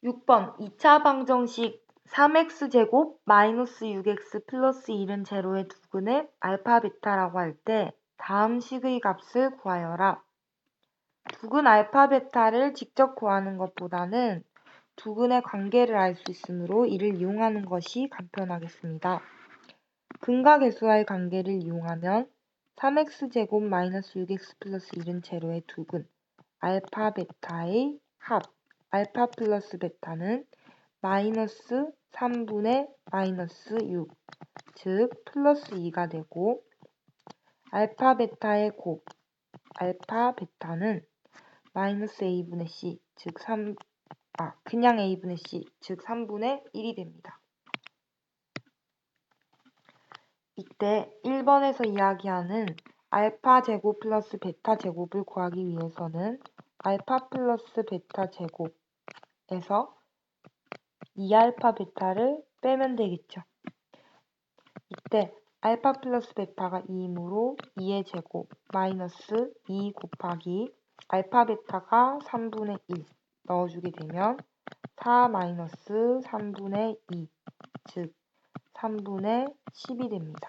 6번 2차 방정식 3x제곱 마이너스 6x 플러스 1은 제로의 두근의 알파 베타라고 할 때 다음 식의 값을 구하여라. 두근 알파 베타를 직접 구하는 것보다는 두근의 관계를 알 수 있으므로 이를 이용하는 것이 간편하겠습니다. 근과 계수와의 관계를 이용하면 3x제곱 마이너스 6x 플러스 1은 제로의 두근 알파 베타의 합 알파 플러스 베타는 마이너스 3분의 마이너스 6, 즉 플러스 2가 되고 알파 베타의 곱 알파 베타는 마이너스 a분의 c, 즉 그냥 a분의 c, 즉 3분의 1이 됩니다. 이때 1번에서 이야기하는 알파 제곱 플러스 베타 제곱을 구하기 위해서는 알파 플러스 베타 제곱에서 2알파 베타를 빼면 되겠죠. 이때 알파 플러스 베타가 2이므로 2의 제곱 마이너스 2 곱하기 알파 베타가 3분의 1 넣어주게 되면 4 마이너스 3분의 2, 즉 3분의 10이 됩니다.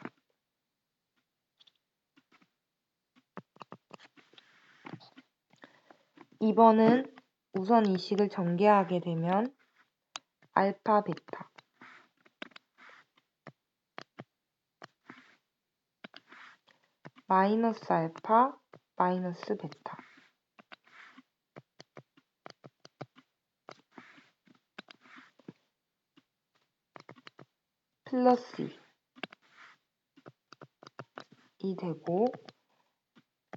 이번은 우선 이 식을 전개하게 되면 알파 베타 마이너스 알파 마이너스 베타 플러스 2이 되고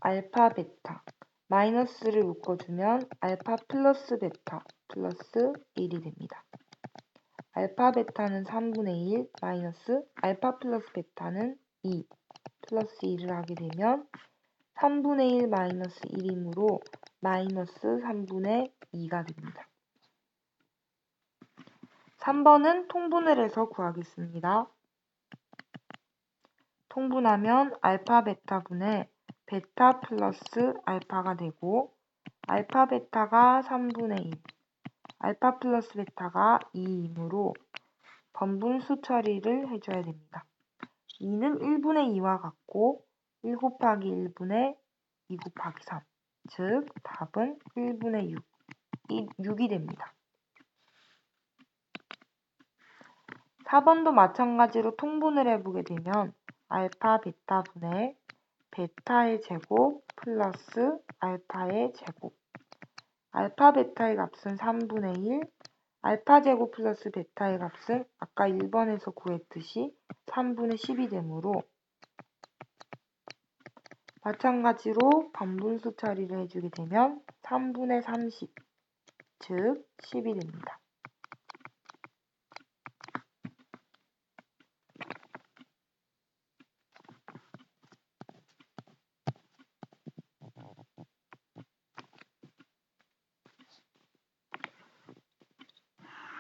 알파 베타 마이너스를 묶어주면 알파 플러스 베타 플러스 1이 됩니다. 알파 베타는 3분의 1 마이너스 알파 플러스 베타는 2 플러스 1을 하게 되면 3분의 1 마이너스 1이므로 마이너스 3분의 2가 됩니다. 3번은 통분을 해서 구하겠습니다. 통분하면 알파 베타분의 베타 플러스 알파가 되고 알파 베타가 3분의 1, 알파 플러스 베타가 2이므로 번분수 처리를 해줘야 됩니다. 2는 1분의 2와 같고 1 곱하기 1분의 2 곱하기 3, 즉 답은 1분의 6이 됩니다. 4번도 마찬가지로 통분을 해보게 되면 알파 베타분의 베타의 제곱 플러스 알파의 제곱 알파 베타의 값은 3분의 1 알파 제곱 플러스 베타의 값은 아까 1번에서 구했듯이 3분의 10이 되므로 마찬가지로 반분수 처리를 해주게 되면 3분의 30, 즉 10이 됩니다.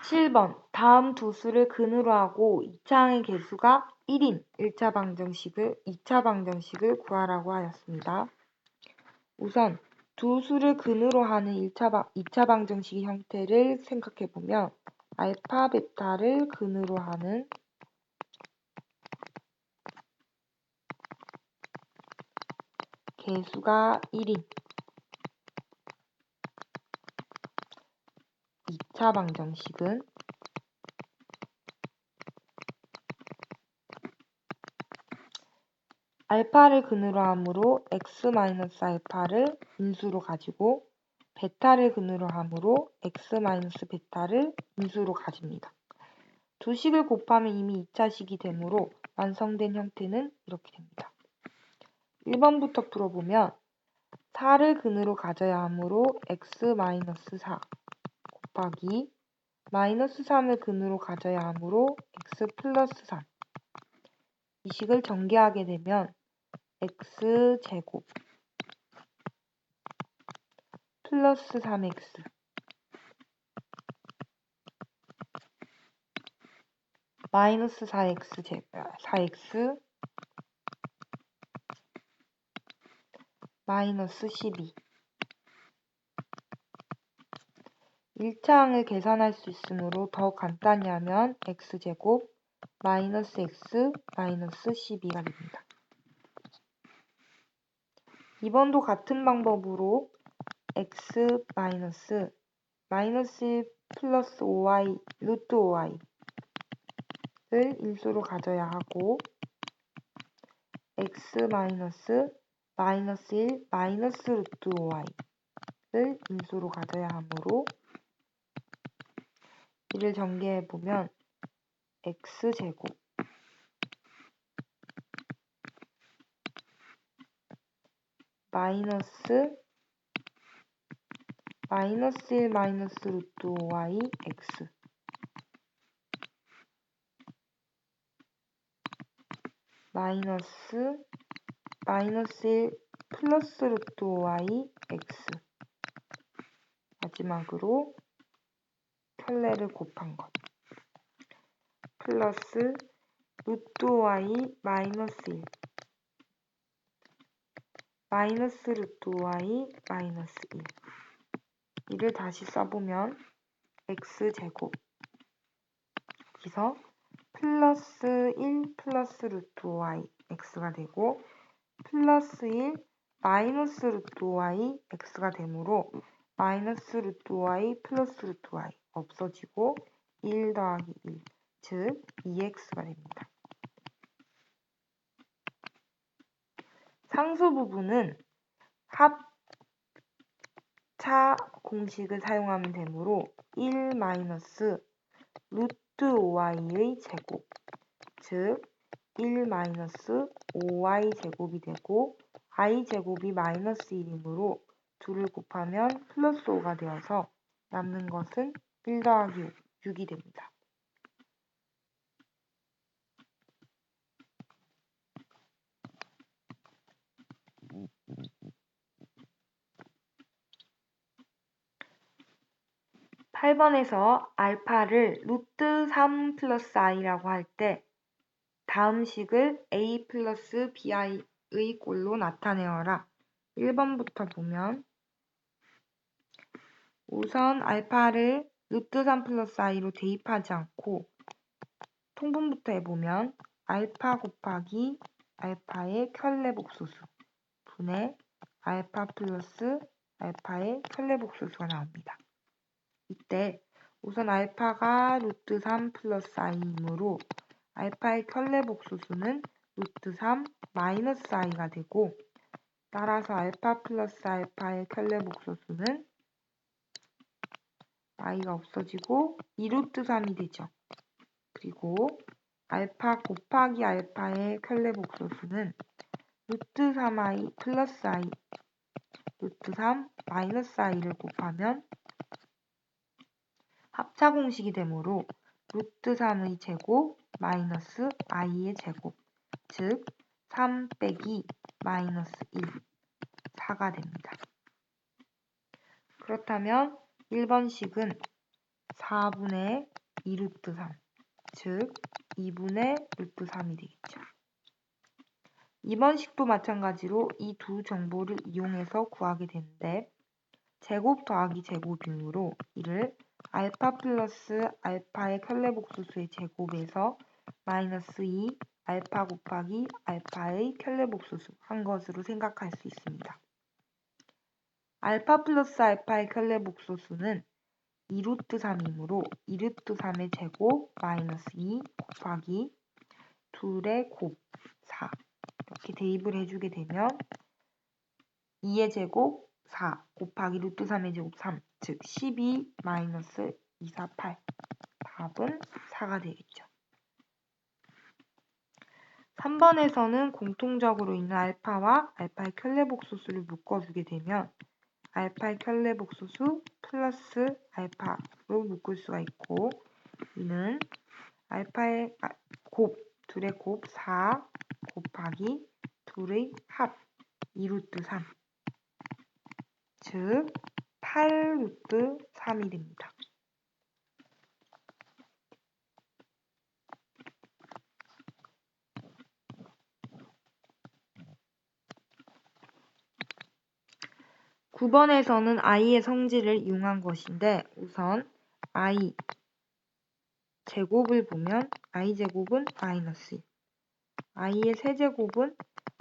(7번) 다음 두 수를 근으로 하고 2차항의 개수가 1인 1차 방정식을 구하라고 하였습니다. 우선 두 수를 근으로 하는 2차 방정식의 형태를 생각해보면 알파 베타를 근으로 하는 개수가 1인 2차 방정식은 알파를 근으로 하므로 x-알파를 인수로 가지고 베타를 근으로 하므로 x-베타를 인수로 가집니다. 두 식을 곱하면 이미 2차식이 되므로 완성된 형태는 이렇게 됩니다. 1번부터 풀어보면 4를 근으로 가져야 하므로 x-4 곱하기 마이너스 3을 근으로 가져야 하므로 x 플러스 3 이 식을 전개하게 되면 x제곱 플러스 3x 마이너스 4x 마이너스 12 1차항을 계산할 수 있으므로 더 간단히 하면 x제곱 마이너스 x 마이너스 12가 됩니다. 2번도 같은 방법으로 x 마이너스 1 플러스 5y 루트 5y를 일수로 가져야 하고 x 마이너스 1 마이너스 루트 5y를 일수로 가져야 하므로 이를 전개해보면 x제곱 마이너스 1 마이너스 루트 5y x 마이너스 1 플러스 루트 5y x 마지막으로 켤레를 곱한 것 플러스 루트 5y 마이너스 1 마이너스 루트 5y 마이너스 1 이를 다시 써보면 x제곱 여기서 플러스 1 플러스 루트 5y x가 되고 플러스 1 마이너스 루트 5y x가 되므로 마이너스 루트 5y 플러스 루트 5y 없어지고 1 더하기 1 즉 2x가 됩니다. 상수 부분은 합차 공식을 사용하면 되므로 1 마이너스 루트 5y의 제곱 즉 1 마이너스 5y 제곱이 되고 y 제곱이 마이너스 1이므로 둘을 곱하면 플러스 5가 되어서 남는 것은 1 더하기 6이 됩니다. (8번에서) 알파를 루트 3 플러스 i라고 할 때 다음 식을 a 플러스 bi의 꼴로 나타내어라. 1번부터 보면 우선 알파를 루트 3 플러스 i로 대입하지 않고 통분부터 해보면 알파 곱하기 알파의 켤레복소수 분의 알파 플러스 알파의 켤레복소수가 나옵니다. 이때 우선 알파가 루트 3 플러스 i이므로 알파의 켤레복소수는 루트 3 마이너스 i가 되고 따라서 알파 플러스 알파의 켤레복소수는 i가 없어지고 2루트 3이 되죠. 그리고 알파 곱하기 알파의 켤레복소수는 루트 3i 플러스 i 루트 3 마이너스 i를 곱하면 합차 공식이 되므로 루트 3의 제곱 마이너스 i의 제곱 즉 3 빼기 마이너스 1 4가 됩니다. 그렇다면 1번식은 4분의 2루트 3 즉 2분의 루트 3이 되겠죠. 2번식도 마찬가지로 이 두 정보를 이용해서 구하게 되는데 제곱 더하기 제곱이므로 이를 알파 플러스 알파의 켤레복소수의 제곱에서 마이너스 2 알파 곱하기 알파의 켤레복소수 한 것으로 생각할 수 있습니다. 알파 플러스 알파의 켤레복소수는 2루트 3이므로 2루트 3의 제곱 마이너스 2 곱하기 둘의 곱 4 이렇게 대입을 해주게 되면 2의 제곱 4 곱하기 루트 3의 제곱 3 즉 12 마이너스 2, 4, 8 답은 4가 되겠죠. 3번에서는 공통적으로 있는 알파와 알파의 켤레복소수를 묶어주게 되면 알파의 켤레복소수 플러스 알파로 묶을 수가 있고 이는 알파의 둘의 곱 4 곱하기 둘의 합 2루트 3 즉 8루트 3이 됩니다. 9번에서는 i의 성질을 이용한 것인데 우선 i 제곱을 보면 i제곱은 마이너스 1, i의 세제곱은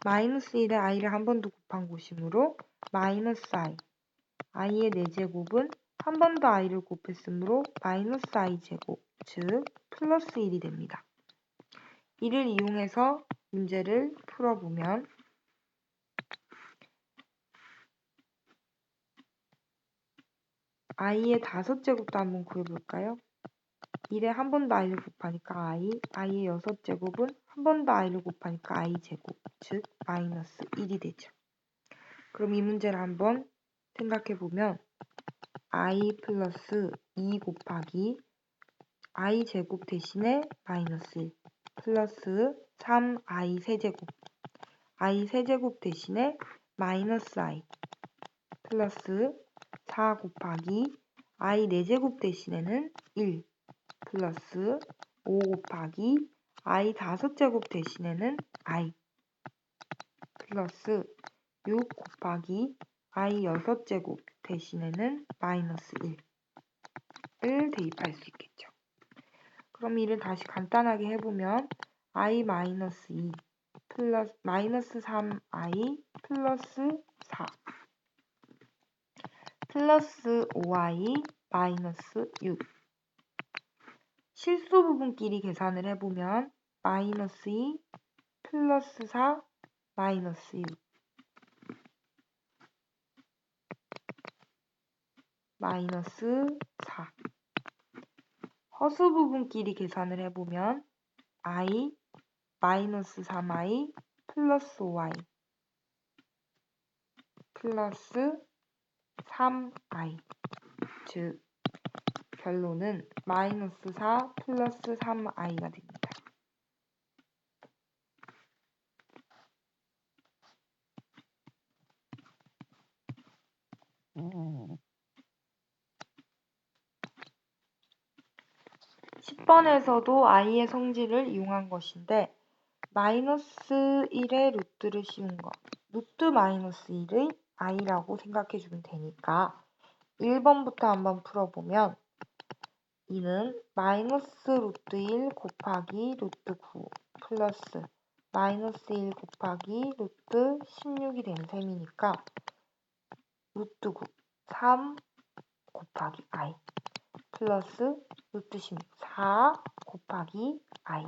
마이너스 1에 i를 한 번 더 곱한 곳이므로 마이너스 i, i의 4제곱은 한 번 더 i를 곱했으므로 마이너스 i제곱, 즉 플러스 1이 됩니다. 이를 이용해서 문제를 풀어보면 i의 5제곱도 한번 구해볼까요? 1에 한 번 더 i를 곱하니까 i의 6제곱은 한 번 더 i를 곱하니까 i제곱, 즉 마이너스 1이 되죠. 그럼 이 문제를 한번 생각해보면 i 플러스 2 곱하기 i제곱 대신에 마이너스 1 플러스 3i 세제곱, i 세제곱 대신에 마이너스 i 플러스 4 곱하기 i 4제곱 대신에는 1 플러스 5 곱하기 i 5제곱 대신에는 i 플러스 6 곱하기 i 6제곱 대신에는 마이너스 1을 대입할 수 있겠죠. 그럼 이를 다시 간단하게 해보면 i 마이너스 2 플러스 마이너스 3i 플러스 4 플러스 5i 마이너스 6 실수 부분끼리 계산을 해보면 마이너스 2 플러스 4 마이너스 6 마이너스 4 허수 부분끼리 계산을 해보면 i 마이너스 3i 플러스 5i 플러스 3i 즉 결론은 마이너스 4 플러스 3i가 됩니다. 10번에서도 i의 성질을 이용한 것인데 마이너스 1의 루트를 씌운 것, 루트 마이너스 1의 i라고 생각해주면 되니까 1번부터 한번 풀어보면 이는 마이너스 루트 1 곱하기 루트 9 플러스 마이너스 1 곱하기 루트 16이 된 셈이니까 루트 9 3 곱하기 i 플러스 루트 16 4 곱하기 i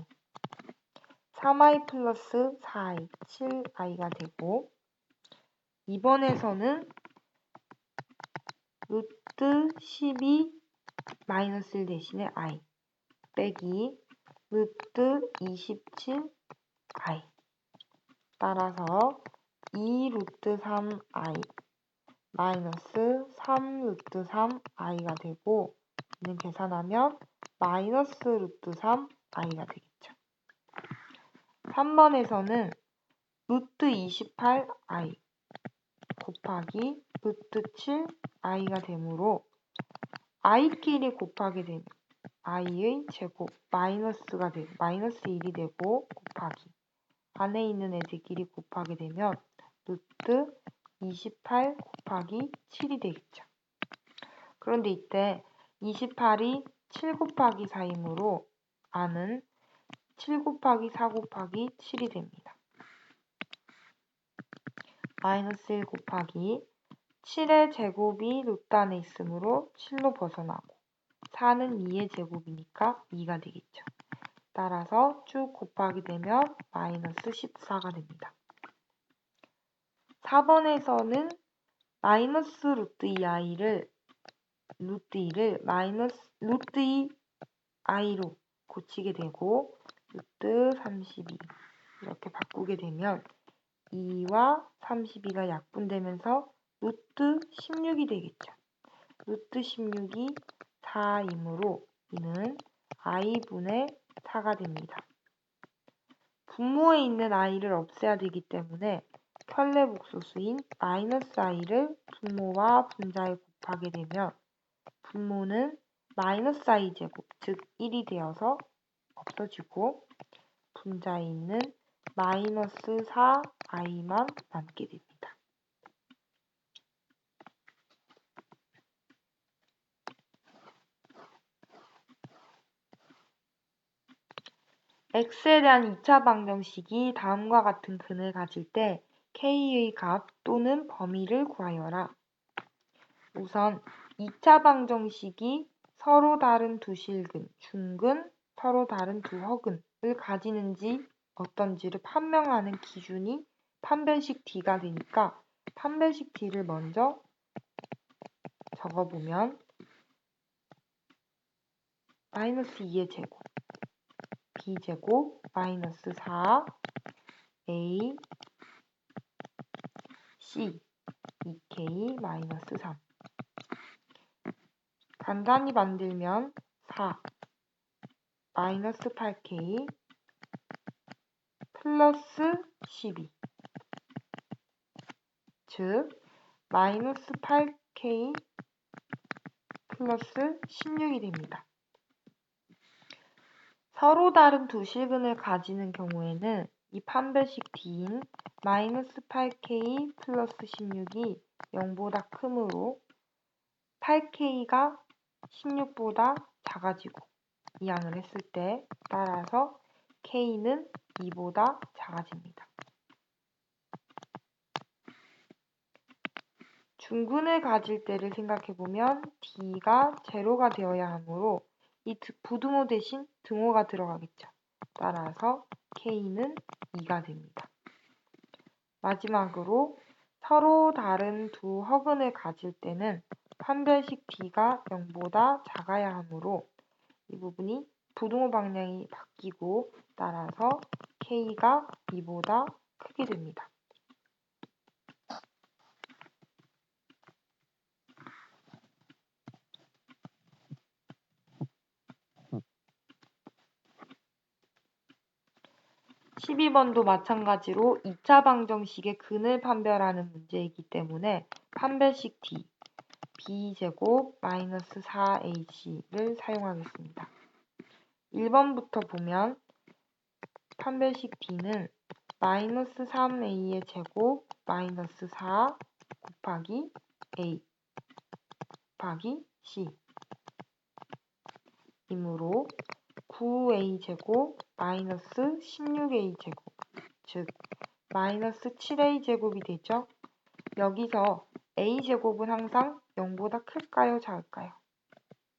3i 플러스 4i 7i가 되고 2번에서는 루트 12 마이너스 1 대신에 i 빼기 루트 27i 따라서 2 루트 3i 마이너스 3 루트 3i가 되고 이는 계산하면 마이너스 루트 3i가 되겠죠. 3번에서는 루트 28i 곱하기 루트 7i가 되므로 i끼리 곱하게 되면 i의 제곱 마이너스가 되고 마이너스 1이 되고 곱하기 안에 있는 애들끼리 곱하게 되면 루트 28 곱하기 7이 되겠죠. 그런데 이때 28이 7 곱하기 4이므로 안은 7 곱하기 4 곱하기 7이 됩니다. 마이너스 1 곱하기 7의 제곱이 루트 안에 있으므로 7로 벗어나고 4는 2의 제곱이니까 2가 되겠죠. 따라서 쭉 곱하게 되면 마이너스 14가 됩니다. 4번에서는 마이너스 루트 2i를 루트 2를 마이너스 루트 2i로 고치게 되고 루트 32 이렇게 바꾸게 되면 2와 32가 약분되면서 루트 16이 되겠죠. 루트 16이 4이므로 이는 i분의 4가 됩니다. 분모에 있는 i를 없애야 되기 때문에 편례복소수인 마이너스 i를 분모와 분자에 곱하게 되면 분모는 마이너스 i제곱 즉 1이 되어서 없어지고 분자에 있는 마이너스 4i만 남게 됩니다. x에 대한 2차 방정식이 다음과 같은 근을 가질 때 k의 값 또는 범위를 구하여라. 우선 2차 방정식이 서로 다른 두 실근, 중근, 서로 다른 두 허근을 가지는지 어떤지를 판명하는 기준이 판별식 D가 되니까 판별식 D를 먼저 적어보면 마이너스 2의 제곱, B제곱, 마이너스 4, A, C, 2K, 마이너스 3. 간단히 만들면 4, 마이너스 8K, 플러스 12. 즉, 마이너스 8K 플러스 16이 됩니다. 서로 다른 두 실근을 가지는 경우에는 이 판별식 D인 마이너스 8K 플러스 16이 0보다 크므로 8K가 16보다 작아지고 이항을 했을 때 따라서 K는 2보다 작아집니다. 중근을 가질 때를 생각해보면 D가 제로가 되어야 하므로 이 부등호 대신 등호가 들어가겠죠. 따라서 K는 2가 됩니다. 마지막으로 서로 다른 두 허근을 가질 때는 판별식 D가 0보다 작아야 하므로 이 부분이 부등호 방향이 바뀌고 따라서 K가 2보다 크게 됩니다. (12번도) 마찬가지로 2차 방정식의 근을 판별하는 문제이기 때문에 판별식 D, B제곱 마이너스 4AC를 사용하겠습니다. 1번부터 보면 판별식 D는 마이너스 3A의 제곱 마이너스 4 곱하기 A 곱하기 C 이므로 9A제곱 마이너스 16A제곱 즉 마이너스 7A제곱이 되죠. 여기서 A제곱은 항상 0보다 클까요? 작을까요?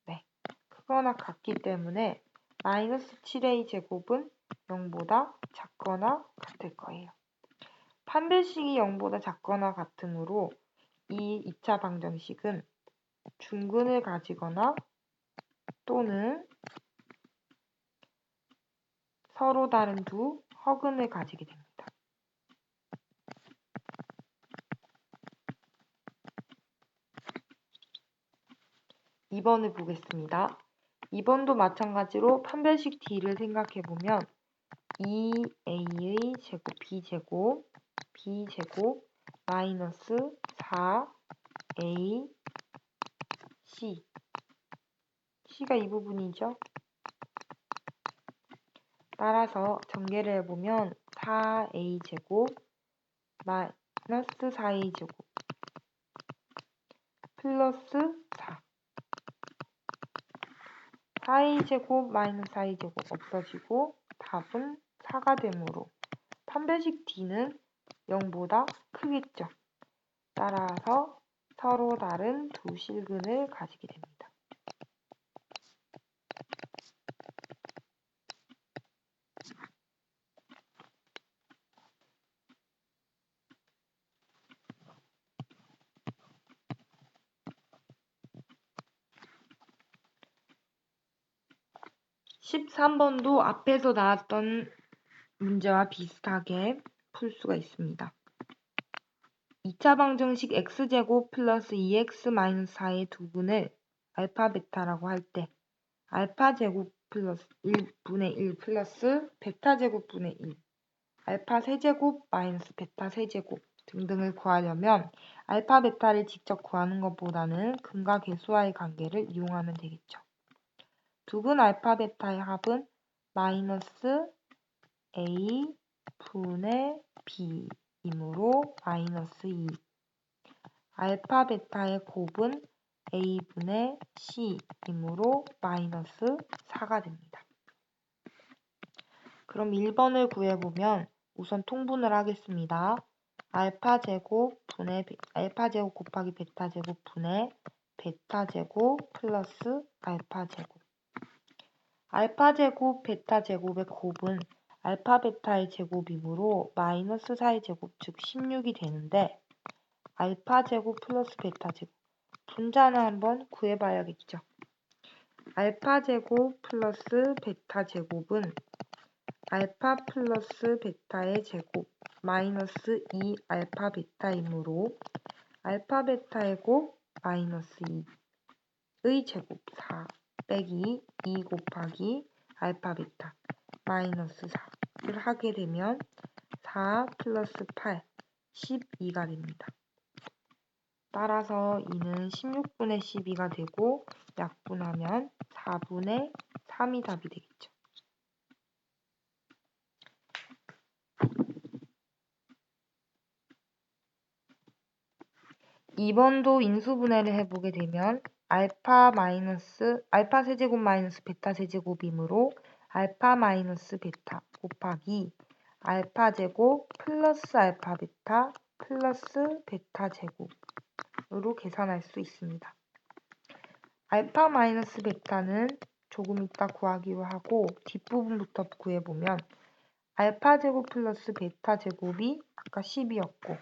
네, 크거나 같기 때문에 마이너스 7A제곱은 0보다 작거나 같을 거예요. 판별식이 0보다 작거나 같으므로 이 2차 방정식은 중근을 가지거나 또는 서로 다른 두 허근을 가지게 됩니다. 2번을 보겠습니다. 2번도 마찬가지로 판별식 D를 생각해보면 2A의 제곱 B제곱 B제곱 마이너스 4A C가 이 부분이죠. 따라서 전개를 해보면 4A제곱 마이너스 4A제곱 플러스 4 4A제곱 마이너스 4A제곱 없어지고 답은 4가 되므로 판별식 D는 0보다 크겠죠. 따라서 서로 다른 두 실근을 가지게 됩니다. 13번도 앞에서 나왔던 문제와 비슷하게 풀 수가 있습니다. 2차 방정식 x제곱 플러스 2x-4의 두근을 알파 베타라고 할 때 알파 제곱 플러스 1분의 1 플러스 베타 제곱분의 1 알파 세제곱 마이너스 베타 세제곱 등등을 구하려면 알파 베타를 직접 구하는 것보다는 근과 계수와의 관계를 이용하면 되겠죠. 두근 알파 베타의 합은 마이너스 A 분의 B이므로 마이너스 2. 알파 베타의 곱은 A분의 C이므로 마이너스 4가 됩니다. 그럼 1번을 구해보면 우선 통분을 하겠습니다. 알파 제곱 곱하기 베타 제곱 분의 베타 제곱 플러스 알파 제곱. 알파 제곱 베타 제곱의 곱은 알파 베타의 제곱이므로 마이너스 4의 제곱 즉 16이 되는데 알파 제곱 플러스 베타 제곱 분자는 한번 구해봐야겠죠. 알파 제곱 플러스 베타 제곱은 알파 플러스 베타의 제곱 마이너스 2 알파 베타이므로 알파 베타의 곱 마이너스 2의 제곱 4 빼기 2 곱하기 알파 베타 마이너스 4를 하게 되면 4 플러스 8 12가 됩니다. 따라서 이는 16분의 12가 되고 약분하면 4분의 3이 답이 되겠죠. 2번도 인수분해를 해보게 되면 알파 세제곱 마이너스 베타 세제곱이므로 알파 마이너스 베타 곱하기 알파 제곱 플러스 알파 베타 플러스 베타 제곱으로 계산할 수 있습니다. 알파 마이너스 베타는 조금 이따 구하기로 하고 뒷부분부터 구해보면 알파 제곱 플러스 베타 제곱이 아까 10이었고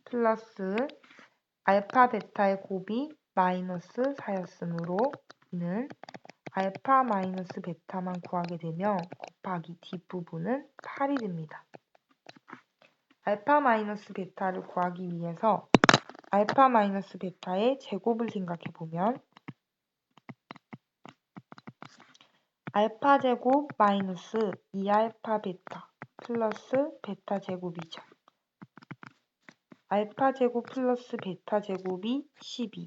플러스 알파 베타의 곱이 마이너스 4였으므로 이는 알파 마이너스 베타만 구하게 되면 곱하기 뒷부분은 8이 됩니다. 알파 마이너스 베타를 구하기 위해서 알파 마이너스 베타의 제곱을 생각해보면 알파 제곱 마이너스 2알파 베타 플러스 베타 제곱이죠. 알파 제곱 플러스 베타 제곱이 12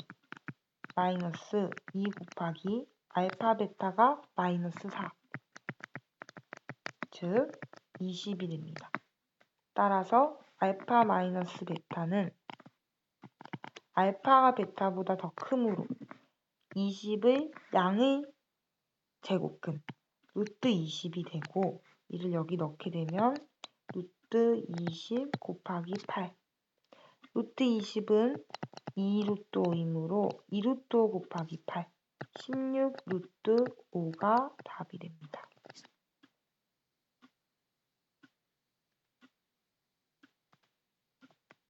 마이너스 2 곱하기 알파 베타가 마이너스 4 즉 20이 됩니다. 따라서 알파 마이너스 베타는 알파가 베타보다 더 크므로 20의 양의 제곱근 루트 20이 되고 이를 여기 넣게 되면 루트 20 곱하기 8 루트 20은 2 루트 5이므로 2 루트 5 곱하기 8 16 루트 5가 답이 됩니다.